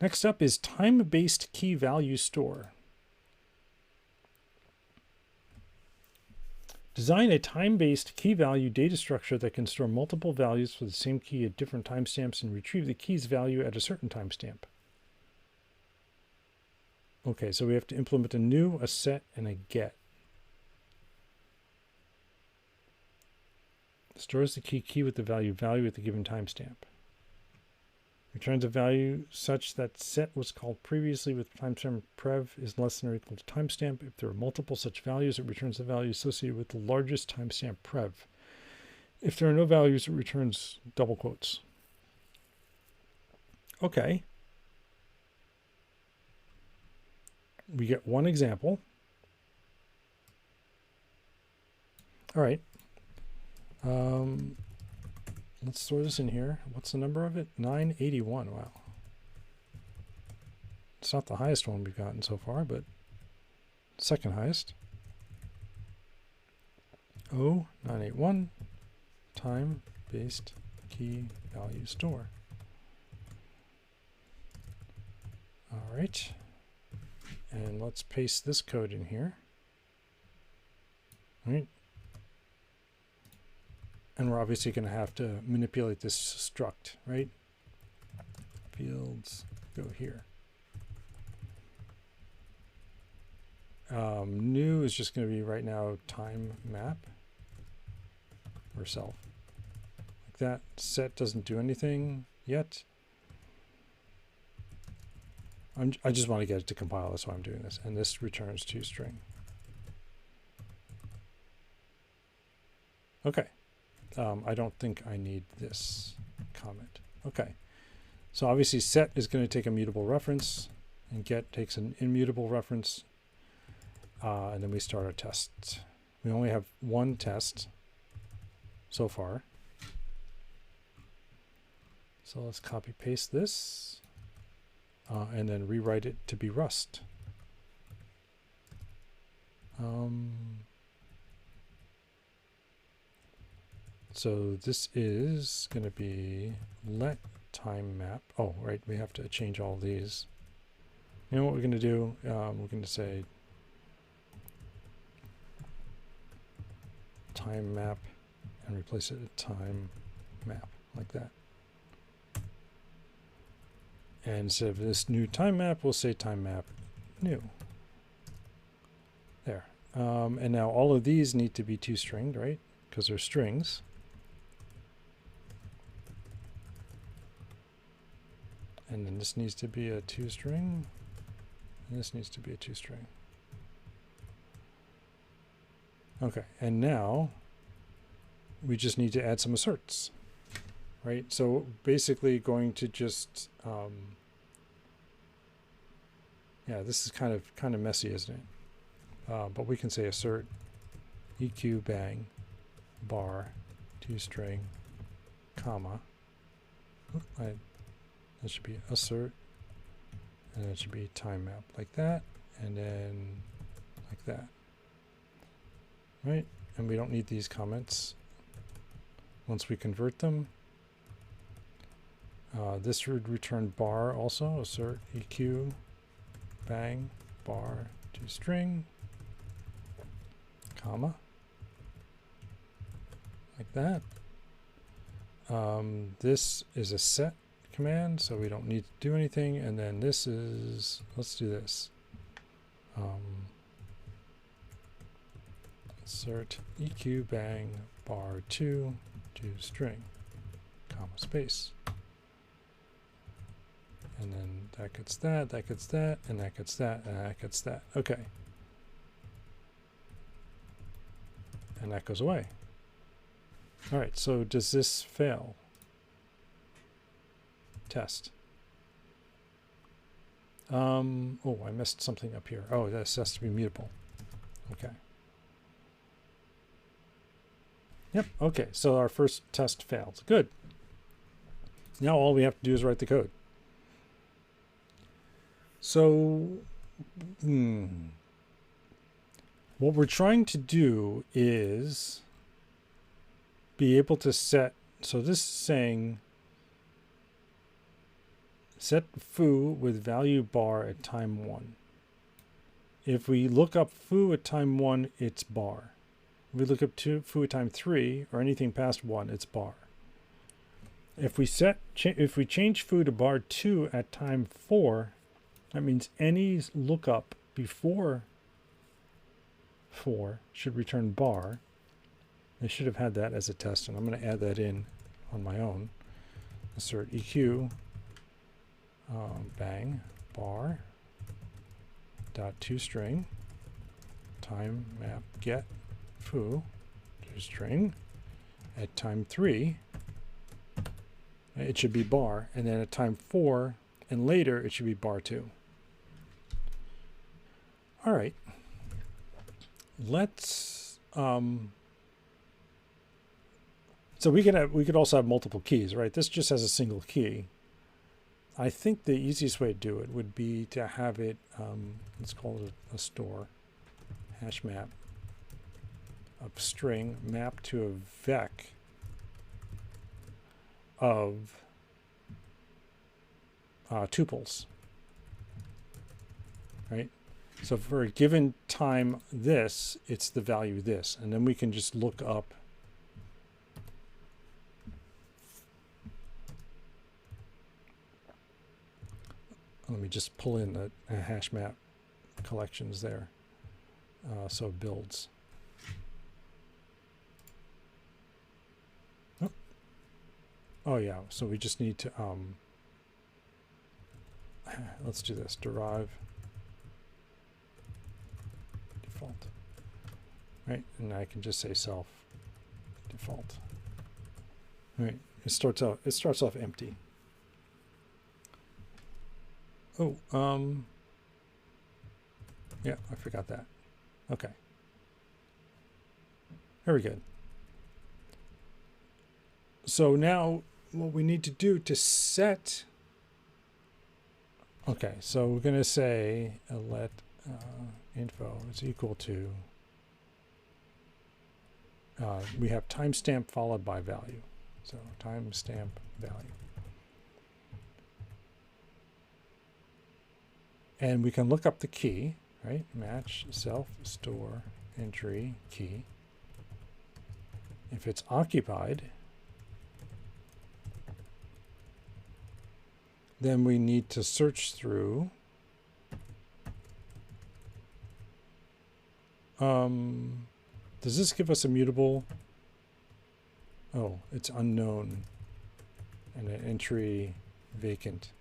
Next up is time-based key value store. Design a time-based key value data structure that can store multiple values for the same key at different timestamps and retrieve the key's value at a certain timestamp. Okay, so we have to implement a new, a set, and a get. Stores the key with the value at the given timestamp. Returns a value such that set was called previously with timestamp prev is less than or equal to timestamp. If there are multiple such values, it returns the value associated with the largest timestamp prev. If there are no values, it returns double quotes. Okay. We get one example. All right. Let's store this in here. What's the number of it? 981. Wow. It's not the highest one we've gotten so far, but second highest. 981 time-based key value store. All right. And let's paste this code in here. All right. And we're obviously going to have to manipulate this struct, right? Fields go here. New is just going to be right now time map or self. Like that. Set doesn't do anything yet. I just want to get it to compile. That's why I'm doing this. And this returns toString. Okay. I don't think I need this comment. Okay. So obviously set is going to take a mutable reference and get takes an immutable reference. And then we start our test. We only have one test so far. So let's copy paste this and then rewrite it to be Rust. So this is going to be let time map. Oh, right. We have to change all these. You know what we're going to do? We're going to say time map and replace it with time map like that. And instead of this new time map, we'll say time map new. There. And now all of these need to be toStringed, right? Because they're strings. And then this needs to be a toString. And this needs to be a toString. Okay, and now we just need to add some asserts, right? So basically going to just, yeah, this is kind of messy, isn't it? But we can say assert eq bang bar toString comma. That should be assert, and that should be time map like that, and then like that. Right? And we don't need these comments once we convert them. This would return bar also, assert eq bang bar toString comma like that. This is a set command, so we don't need to do anything. And then this is, let's do this. Assert eq bang bar 2 toString comma space. And then that gets that, that gets that, and that gets that, and that gets that. Okay. And that goes away. All right, so does this fail? Test. Oh, I messed something up here. Oh, this has to be mutable. Okay. Yep, okay, so our first test failed. Good. Now all we have to do is write the code. So, what we're trying to do is be able to set, so this is saying set foo with value bar at time 1. If we look up foo at time 1, it's bar. If we look up foo at time 3 or anything past 1, it's bar. If we change foo to bar 2 at time 4, that means any lookup before 4 should return bar. I should have had that as a test, and I'm going to add that in on my own. Assert EQ, bang, bar, dot toString, time map get foo, toString, at time 3, it should be bar, and then at time 4 and later it should be bar 2. All right, let's so we could also have multiple keys, right? This just has a single key. I think the easiest way to do it would be to have it, let's call it a store, hash map of string map to a vec of tuples, right? So for a given time this, it's the value this, and then we can just look up let me just pull in a hash map collections there, so it builds. Oh yeah, so we just need to let's do this, derive default, right? And I can just say self default. Right, it starts off empty. Oh, yeah, I forgot that. Okay, very good. So now what we need to do to set, okay, so we're going to say let info is equal to, we have timestamp followed by value. So timestamp value. And we can look up the key, right? Match self store entry key. If it's occupied, then we need to search through does this give us a mutable? Oh, it's unknown and an entry vacant.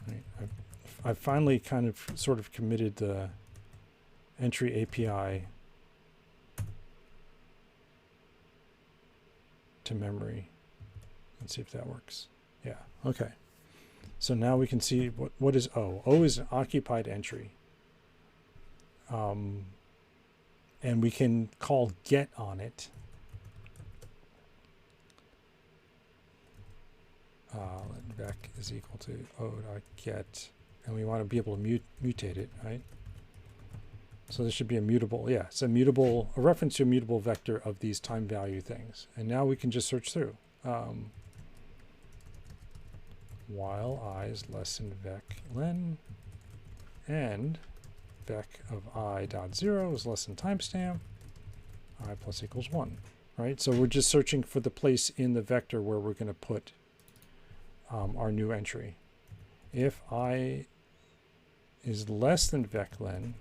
Right. I've finally kind of sort of committed the entry API to memory. Let's see if that works. Yeah, okay. So now we can see what is O. O is an occupied entry. And we can call get on it. Vec is equal to o.get, and we want to be able to mutate it, right? So this should be a mutable, yeah, it's a mutable, a reference to a mutable vector of these time value things. And now we can just search through. While I is less than vec len, and vec of I dot 0 is less than timestamp, I plus equals 1, right? So we're just searching for the place in the vector where we're going to put our new entry. If I is less than vec len,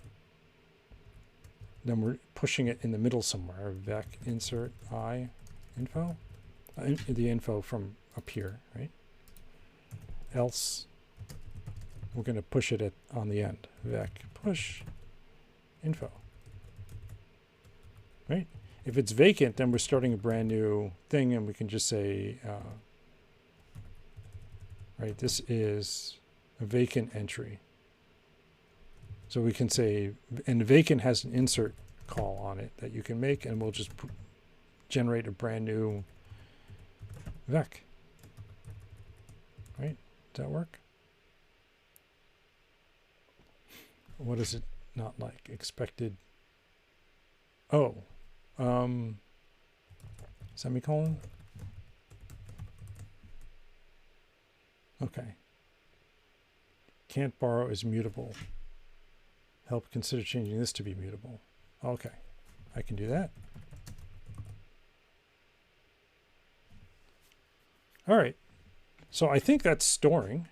then we're pushing it in the middle somewhere. Vec insert I info, the info from up here, right? Else we're going to push it on the end. Vec push info, right? If it's vacant, then we're starting a brand new thing, and we can just say, right, this is a vacant entry. So we can say, and vacant has an insert call on it that you can make, and we'll just generate a brand new vec. Right? Does that work? What is it not like? Expected. Oh. Semicolon. Okay. Can't borrow is mutable. Help consider changing this to be mutable. Okay, I can do that. All right, so I think that's storing.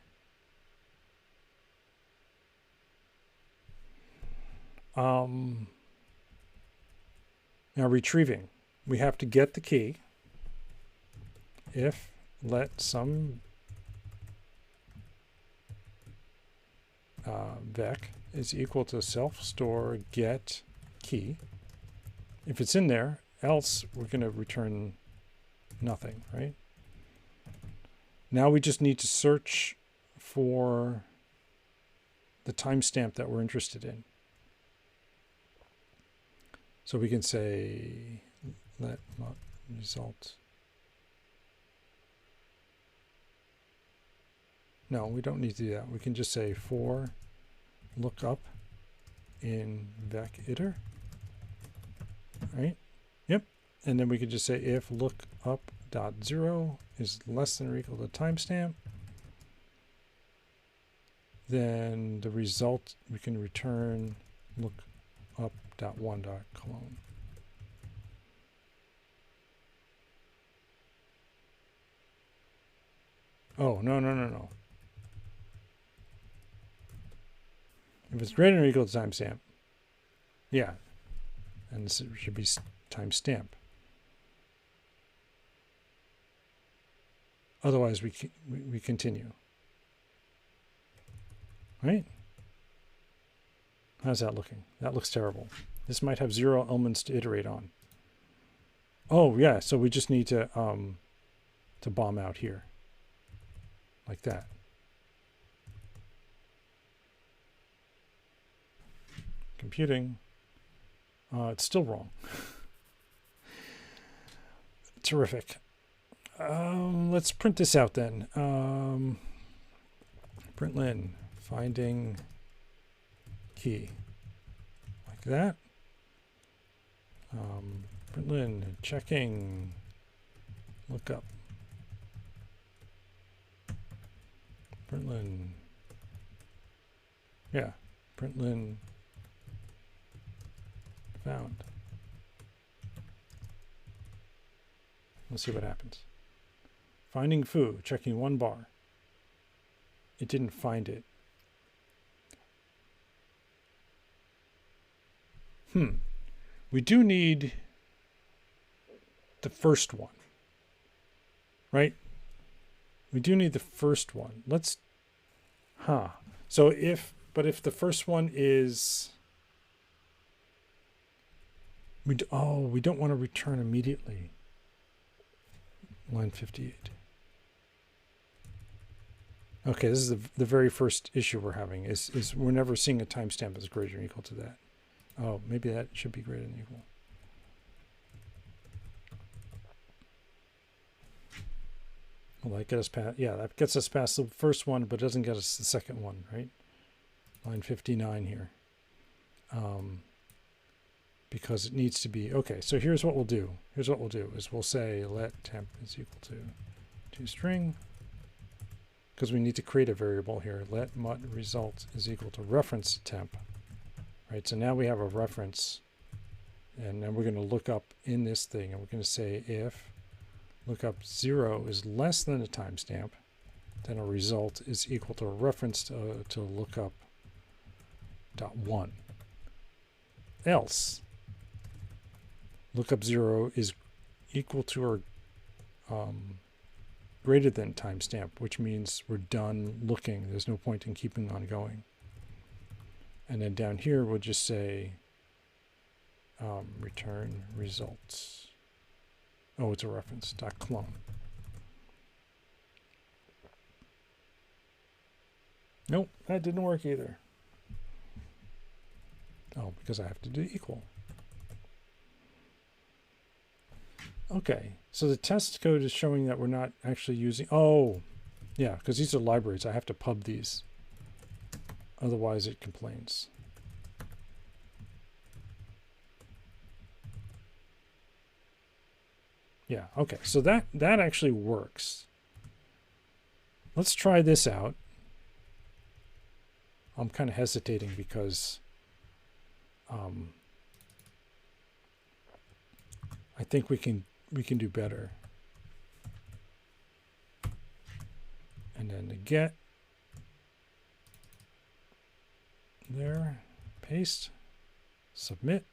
Now retrieving, we have to get the key. If let some vec is equal to self store get key. If it's in there, else we're going to return nothing, right? Now we just need to search for the timestamp that we're interested in. So we can say let result. No, we don't need to do that. We can just say for lookup in vec iter, right? Yep. And then we could just say if lookup dot 0 is less than or equal to timestamp, then the result we can return lookup dot 1 dot clone. Oh, no. If it's greater than or equal to timestamp, yeah, and this should be timestamp. Otherwise, we continue. Right? How's that looking? That looks terrible. This might have 0 elements to iterate on. Oh yeah, so we just need to bomb out here, like that. Computing. It's still wrong. Terrific. Let's print this out then. Println finding key, like that. Println checking lookup. Println, yeah, println found. Let's see what happens. Finding foo, checking 1 bar. It didn't find it. We do need the first one, right? We do need the first one. Let's, So if the first one is, we don't want to return immediately. Line 58. Okay, this is the very first issue we're having is we're never seeing a timestamp that's greater or equal to that. Oh, maybe that should be greater than equal. Well, that gets us past, yeah, that gets us past the first one, but doesn't get us the second one, right? Line 59 here. Because it needs to be, okay, so here's what we'll do. Here's what we'll do is we'll say let temp is equal to string, because we need to create a variable here. Let mut result is equal to reference temp, right? So now we have a reference, and then we're going to look up in this thing, and we're going to say if lookup 0 is less than a timestamp, then a result is equal to a reference to lookup dot 1. Else lookup 0 is equal to or greater than timestamp, which means we're done looking. There's no point in keeping on going. And then down here we'll just say return results. Oh, it's a reference dot clone. Nope, that didn't work either. Oh, because I have to do equal. Okay, so the test code is showing that we're not actually using, oh, yeah, because these are libraries. I have to pub these. Otherwise it complains. Yeah, okay, so that actually works. let's try this out. I'm kind of hesitating because I think we can do better. And then the get there, paste, submit.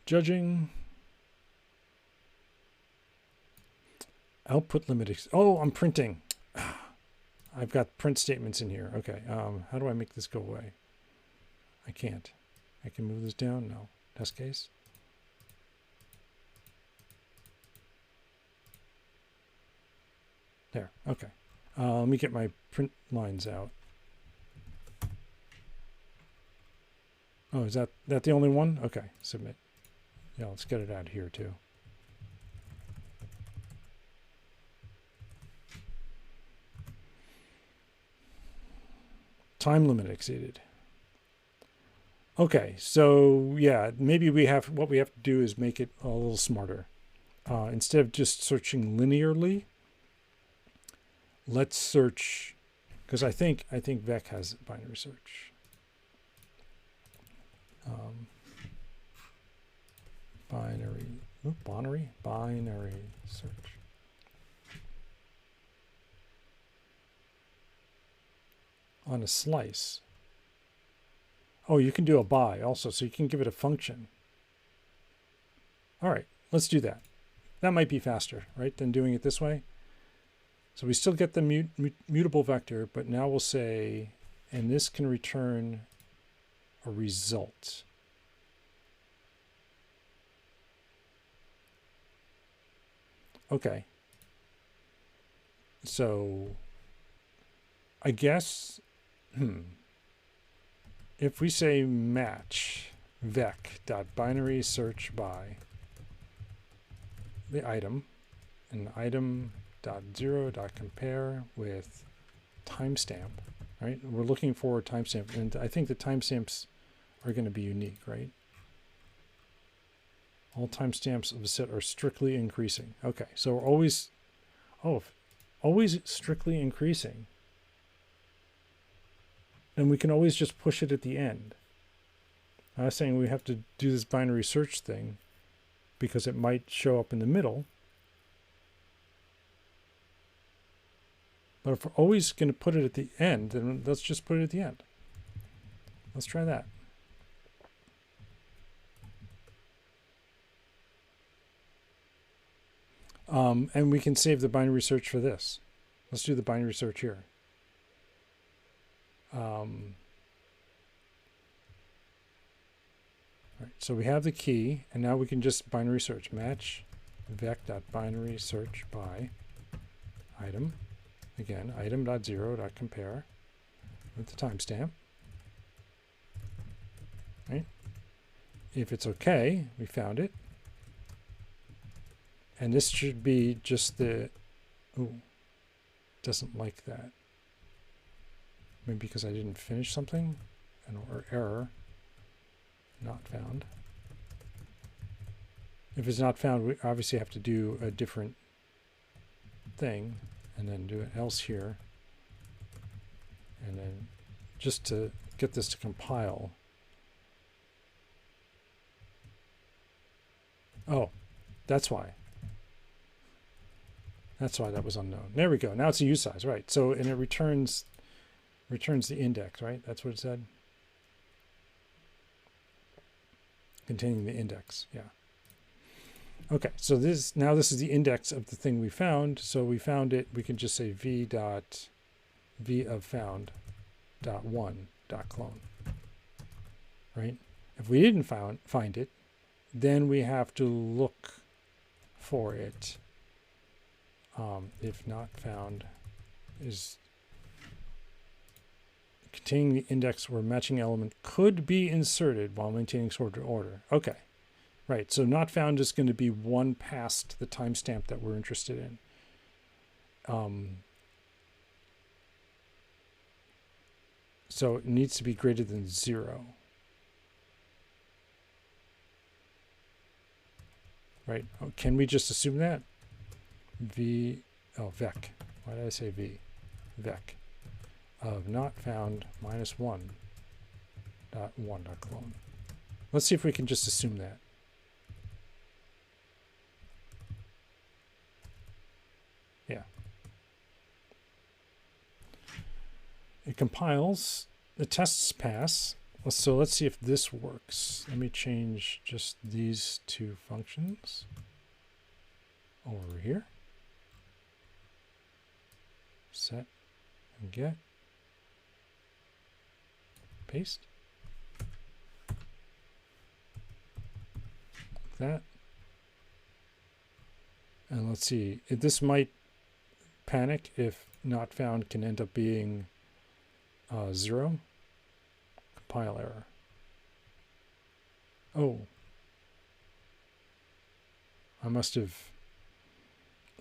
Judging. Output limit. Oh, I'm printing. I've got print statements in here. Okay. How do I make this go away? I can't. I can move this down. No. Test case. There. Okay. Let me get my print lines out. Oh, is that the only one? Okay. Submit. Yeah, let's get it out here too. Time limit exceeded. Okay, so yeah, maybe what we have to do is make it a little smarter. Instead of just searching linearly, let's search, because I think Vec has binary search. Binary search. On a slice. Oh, you can do a by also, so you can give it a function. All right, let's do that. That might be faster, right, than doing it this way. So we still get the mutable vector, but now we'll say, and this can return a result. Okay. So I guess, if we say match vec.binary search by the item, and item.0.compare with timestamp, right? We're looking for a timestamp, and I think the timestamps are going to be unique, right? All timestamps of a set are strictly increasing. Okay, so we're always strictly increasing. And we can always just push it at the end. I was saying we have to do this binary search thing because it might show up in the middle. But if we're always going to put it at the end, then let's just put it at the end. Let's try that. And we can save the binary search for this. Let's do the binary search here. Right, so we have the key, and now we can just binary search. Match vec.binary search by item. Again, item.0.compare with the timestamp. Right? If it's okay, we found it. And this should be just the, oh, doesn't like that. Maybe because I didn't finish something, or error, not found. If it's not found, we obviously have to do a different thing, and then do an else here, and then just to get this to compile. Oh, that's why. That's why that was unknown. There we go. Now it's a use size, right? So, and it returns the index, right? That's what it said. Containing the index, yeah. Okay, so this is the index of the thing we found. So we found it. We can just say v of found dot one dot clone, right? If we didn't find it, then we have to look for it. If not found is containing the index where matching element could be inserted while maintaining sorted order. Okay, right. So not found is going to be one past the timestamp that we're interested in. So it needs to be greater than 0. right? Oh, can we just assume that? Vec. Why did I say V? Vec of not found -1 dot 1 dot clone. Let's see if we can just assume that. Yeah. It compiles, the tests pass. So let's see if this works. Let me change just these two functions over here. Set and get. Paste. Like that. And let's see, this might panic if not found can end up being 0. Compile error. Oh. I must have,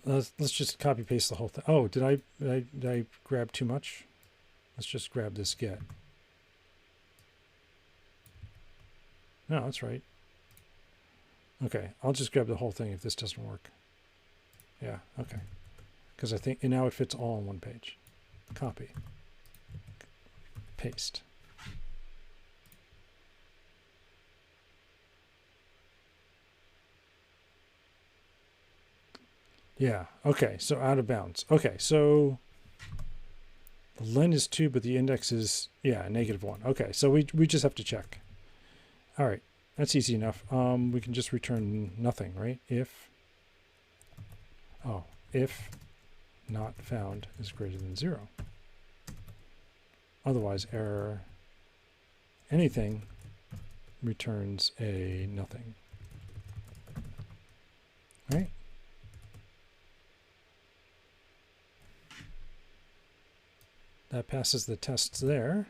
let's just copy paste the whole thing. Oh, did I grab too much? Let's just grab this get. No, that's right. Okay, I'll just grab the whole thing if this doesn't work. Yeah, okay. Because I think now it fits all on one page. Copy. Paste. Yeah, okay, so out of bounds. Okay, so the len is 2, but the index is, yeah, -1. Okay, so we just have to check. All right, that's easy enough. We can just return nothing, right? If not found is greater than 0. Otherwise, error anything returns a nothing. Right? That passes the tests there.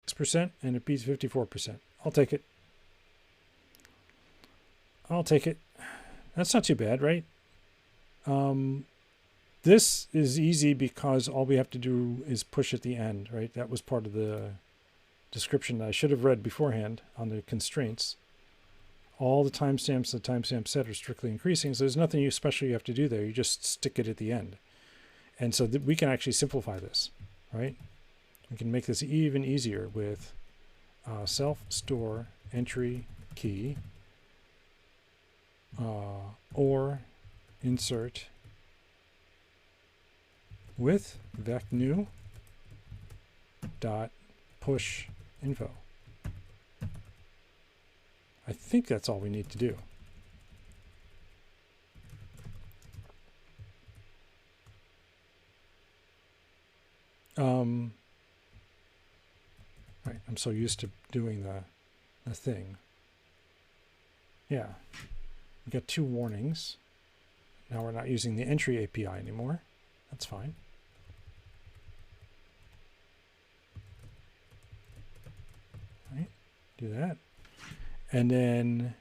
%, and it beats 54%. I'll take it. I'll take it. That's not too bad, right? This is easy because all we have to do is push at the end, right? That was part of the description that I should have read beforehand on the constraints. All the timestamps the timestamp set are strictly increasing, so there's nothing special you have to do there. You just stick it at the end. And so we can actually simplify this, right? We can make this even easier with self store entry key or insert with vec new dot push info. I think that's all we need to do. Right, I'm so used to doing the thing. Yeah, we got 2 warnings. Now we're not using the entry API anymore. That's fine. Right, do that. And then,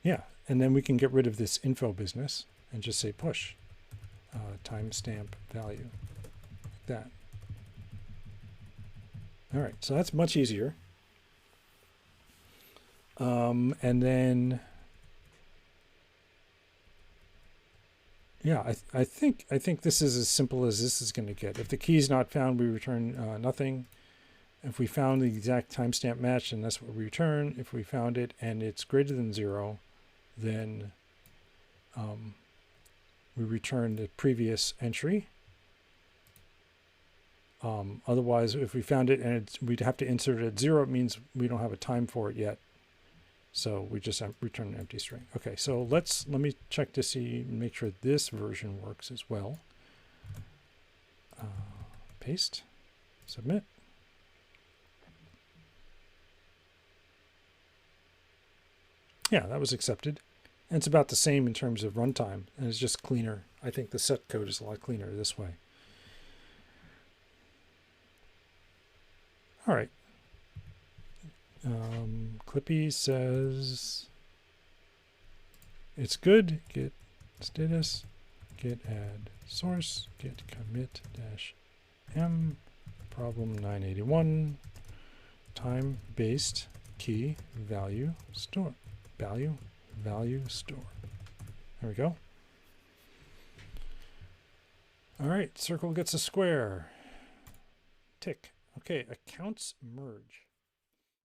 yeah, and then we can get rid of this info business and just say push timestamp value, like that. All right, so that's much easier. And then, yeah, I think this is as simple as this is going to get. If the key is not found, we return nothing. If we found the exact timestamp match, then that's what we return. If we found it and it's greater than 0, then we return the previous entry. Otherwise, if we found it and we'd have to insert it at 0, it means we don't have a time for it yet. So we just return an empty string. Okay, so let me check to see, make sure this version works as well. Paste, submit. Yeah, that was accepted. And it's about the same in terms of runtime, and it's just cleaner. I think the set code is a lot cleaner this way. All right. Clippy says it's good. Git status. git add source, git commit dash m, problem 981, time based key value store, value store. There we go. All right, circle gets a square. Tick. Okay, accounts merge.